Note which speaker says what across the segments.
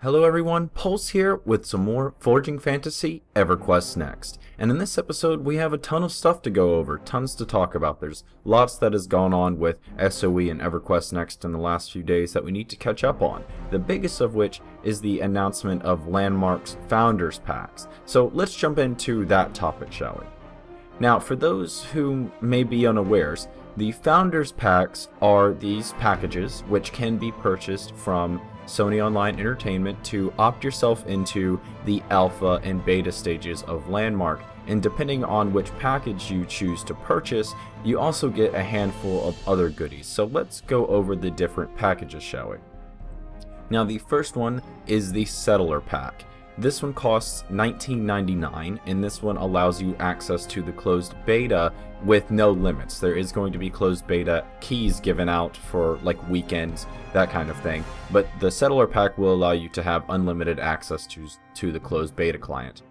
Speaker 1: Hello everyone, Pulse here with some more Forging Fantasy EverQuest Next. And in this episode we have a ton of stuff to go over, tons to talk about. There's lots that has gone on with SOE and EverQuest Next in the last few days that we need to catch up on. The biggest of which is the announcement of Landmark's Founders Packs. So let's jump into that topic, shall we? Now, for those who may be unawares, the Founders Packs are these packages which can be purchased from Sony Online Entertainment to opt yourself into the alpha and beta stages of Landmark, and depending on which package you choose to purchase, you also get a handful of other goodies. So let's go over the different packages, shall we? Now, the first one is the Settler Pack. This one costs $19.99, and this one allows you access to the closed beta with no limits. There is going to be closed beta keys given out for like weekends, that kind of thing, but the Settler Pack will allow you to have unlimited access to the closed beta client.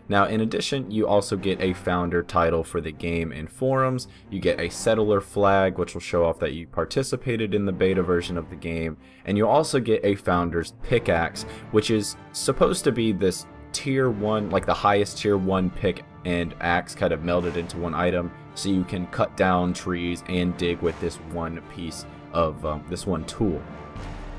Speaker 1: Now, in addition, you also get a founder title for the game and forums. You get a settler flag, which will show off that you participated in the beta version of the game, and you also get a founder's pickaxe, which is supposed to be this tier 1, like the highest tier 1 pick and axe kind of melded into one item, so you can cut down trees and dig with this one piece of this one tool.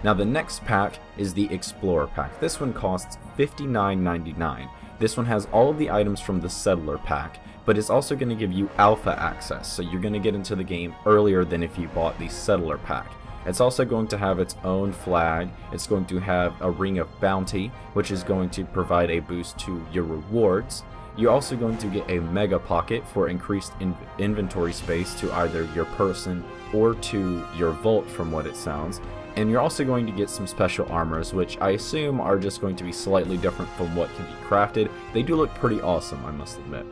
Speaker 1: Now, the next pack is the Explorer Pack. This one costs $59.99. This one has all of the items from the Settler Pack, but it's also going to give you alpha access, so you're going to get into the game earlier than if you bought the Settler Pack. It's also going to have its own flag. It's going to have a Ring of Bounty, which is going to provide a boost to your rewards. You're also going to get a Mega Pocket for increased inventory space to either your person or to your vault, from what it sounds. And you're also going to get some special armors, which I assume are just going to be slightly different from what can be crafted. They do look pretty awesome, I must admit.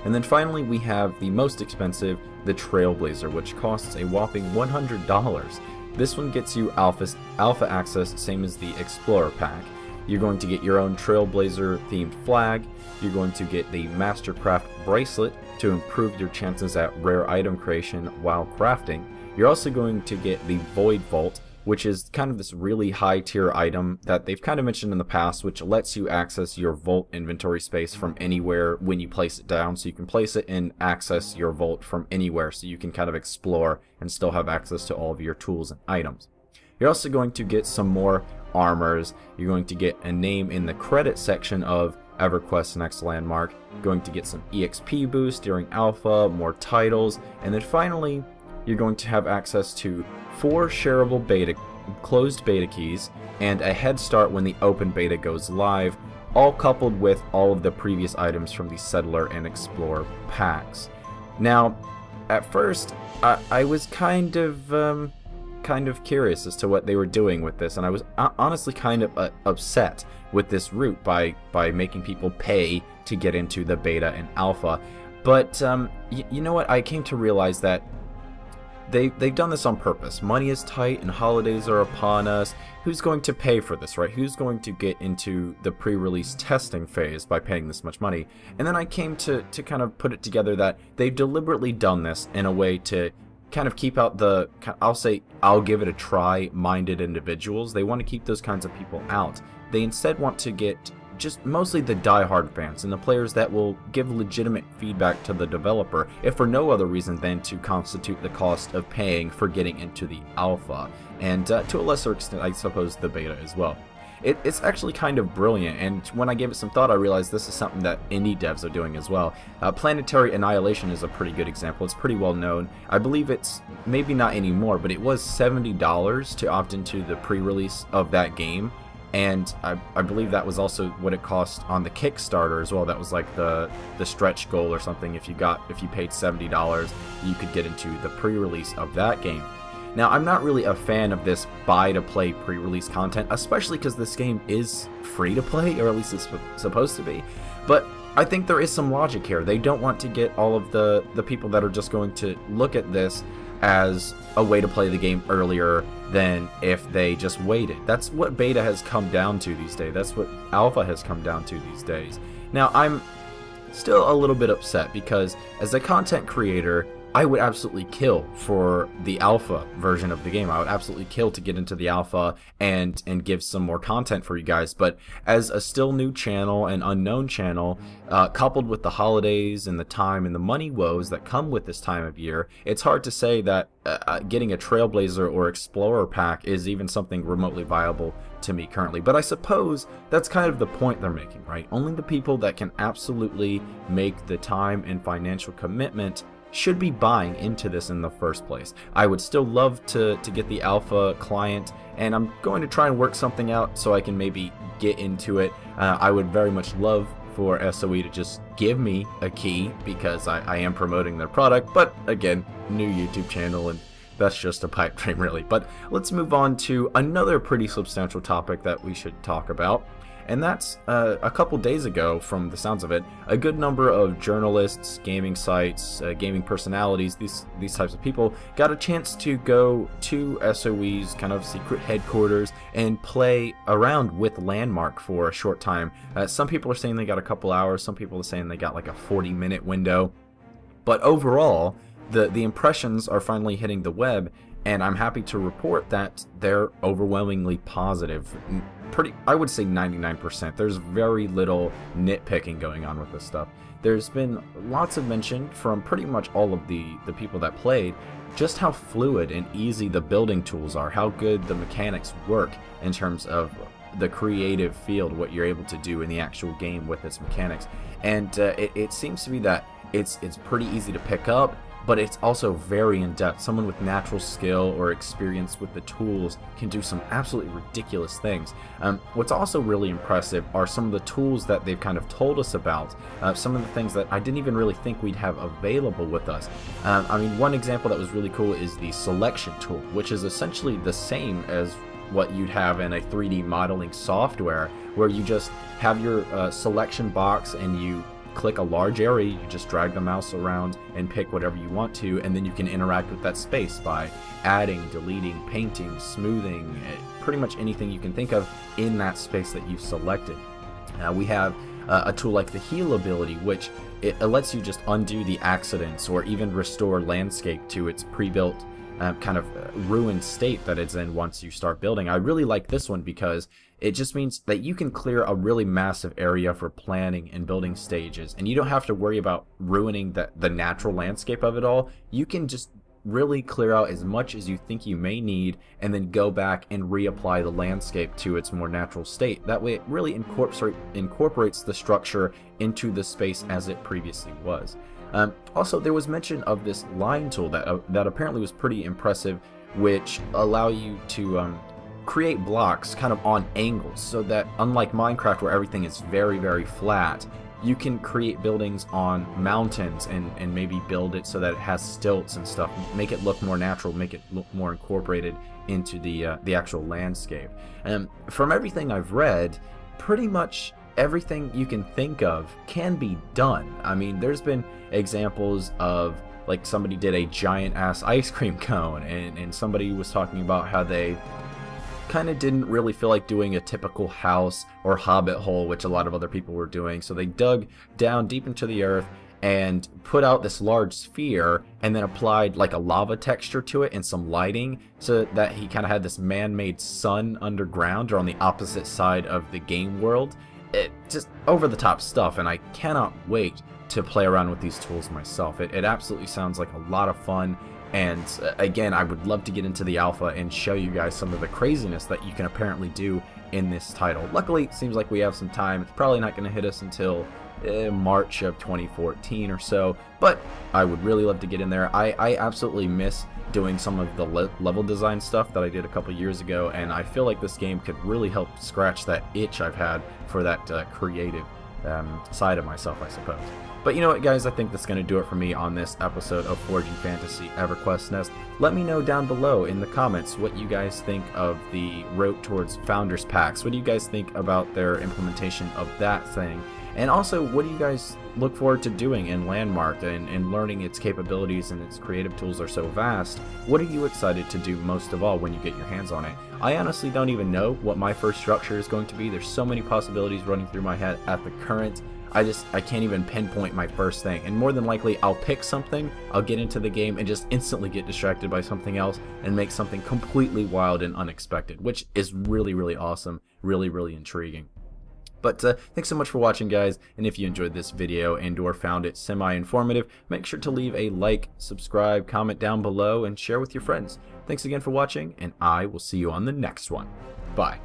Speaker 1: And then finally we have the most expensive, the Trailblazer, which costs a whopping $100. This one gets you alpha access, same as the Explorer Pack. You're going to get your own Trailblazer themed flag. You're going to get the Mastercraft bracelet to improve your chances at rare item creation while crafting. You're also going to get the Void Vault, which is kind of this really high tier item that they've kind of mentioned in the past, which lets you access your vault inventory space from anywhere when you place it down. So you can place it and access your vault from anywhere, so you can kind of explore and still have access to all of your tools and items. You're also going to get some more armors. You're going to get a name in the credit section of EverQuest Next Landmark. You're going to get some EXP boost during alpha, more titles, and then finally you're going to have access to 4 shareable closed beta keys and a head start when the open beta goes live, all coupled with all of the previous items from the Settler and Explorer packs. Now, at first, I was kind of curious as to what they were doing with this, and I was honestly kind of upset with this route by making people pay to get into the beta and alpha. But you know what? I came to realize that they've done this on purpose. Money is tight and holidays are upon us. Who's going to pay for this, right? Who's going to get into the pre-release testing phase by paying this much money? And then I came to kind of put it together that they've deliberately done this in a way to kind of keep out the, I'll give it a try minded individuals. They want to keep those kinds of people out. They instead want to get just mostly the die-hard fans and the players that will give legitimate feedback to the developer, if for no other reason than to constitute the cost of paying for getting into the alpha, and to a lesser extent, I suppose, the beta as well. It's actually kind of brilliant, and when I gave it some thought, I realized this is something that indie devs are doing as well. Planetary Annihilation is a pretty good example. It's pretty well known. I believe it's maybe not anymore, but it was $70 to opt into the pre-release of that game. And I believe that was also what it cost on the Kickstarter as well. That was like the stretch goal or something. If you paid $70, you could get into the pre-release of that game. Now, I'm not really a fan of this buy-to-play pre-release content, especially because this game is free to play, or at least it's supposed to be. But I think there is some logic here. They don't want to get all of the people that are just going to look at this as a way to play the game earlier than if they just waited. That's what beta has come down to these days. That's what alpha has come down to these days. Now, I'm still a little bit upset because as a content creator, I would absolutely kill for the alpha version of the game. I would absolutely kill to get into the alpha and give some more content for you guys. But as a still new channel, an unknown channel, coupled with the holidays and the time and the money woes that come with this time of year, it's hard to say that getting a Trailblazer or Explorer pack is even something remotely viable to me currently. But I suppose that's kind of the point they're making, right? Only the people that can absolutely make the time and financial commitment should be buying into this in the first place. I would still love to get the alpha client, and I'm going to try and work something out so I can maybe get into it. I would very much love for SOE to just give me a key, because I am promoting their product, but again, new YouTube channel, and that's just a pipe dream really. But let's move on to another pretty substantial topic that we should talk about. And that's a couple days ago, from the sounds of it, a good number of journalists, gaming sites, gaming personalities, these types of people got a chance to go to SOE's kind of secret headquarters and play around with Landmark for a short time. Some people are saying they got a couple hours, some people are saying they got like a 40-minute window. But overall, the impressions are finally hitting the web, and I'm happy to report that they're overwhelmingly positive. I would say 99%. There's very little nitpicking going on with this stuff. There's been lots of mention from pretty much all of the people that played just how fluid and easy the building tools are, how good the mechanics work in terms of the creative field, what you're able to do in the actual game with its mechanics. And it seems to be that it's pretty easy to pick up, but it's also very in-depth. Someone with natural skill or experience with the tools can do some absolutely ridiculous things. What's also really impressive are some of the tools that they've kind of told us about, some of the things that I didn't even really think we'd have available with us. I mean, one example that was really cool is the selection tool, which is essentially the same as what you'd have in a 3D modeling software, where you just have your selection box and you click a large area, you just drag the mouse around and pick whatever you want to, and then you can interact with that space by adding, deleting, painting, smoothing, pretty much anything you can think of in that space that you've selected. We have a tool like the heal ability, which it lets you just undo the accidents or even restore landscape to its pre-built kind of ruined state that it's in once you start building. I really like this one because it just means that you can clear a really massive area for planning and building stages, and you don't have to worry about ruining the natural landscape of it all. You can just really clear out as much as you think you may need and then go back and reapply the landscape to its more natural state. That way it really incorporates the structure into the space as it previously was. Also, there was mention of this line tool that apparently was pretty impressive, which allow you to create blocks kind of on angles, so that unlike Minecraft where everything is very, very flat, you can create buildings on mountains and maybe build it so that it has stilts and stuff, make it look more natural, make it look more incorporated into the actual landscape. From everything I've read, pretty much everything you can think of can be done. I mean, there's been examples of, like, somebody did a giant ass ice cream cone, and somebody was talking about how they kind of didn't really feel like doing a typical house or hobbit hole, which a lot of other people were doing, so they dug down deep into the earth and put out this large sphere and then applied like a lava texture to it and some lighting, so that he kind of had this man-made sun underground or on the opposite side of the game world. It just over the top stuff, and I cannot wait to play around with these tools myself. It absolutely sounds like a lot of fun, and again, I would love to get into the alpha and show you guys some of the craziness that you can apparently do in this title. Luckily, it seems like we have some time. It's probably not going to hit us until March of 2014 or so, but I would really love to get in there. I absolutely miss doing some of the level design stuff that I did a couple years ago, and I feel like this game could really help scratch that itch I've had for that creative side of myself, I suppose. But you know what, guys, I think that's going to do it for me on this episode of Forging Fantasy EverQuest Nest. Let me know down below in the comments what you guys think of the route towards Founders Packs. What do you guys think about their implementation of that thing? And also, what do you guys look forward to doing in Landmark and learning its capabilities and its creative tools are so vast? What are you excited to do most of all when you get your hands on it? I honestly don't even know what my first structure is going to be. There's so many possibilities running through my head at the current I can't even pinpoint my first thing, and more than likely I'll pick something, I'll get into the game and just instantly get distracted by something else and make something completely wild and unexpected, which is really awesome, really intriguing. But thanks so much for watching, guys, and if you enjoyed this video and or found it semi-informative, make sure to leave a like, subscribe, comment down below, and share with your friends. Thanks again for watching, and I will see you on the next one. Bye.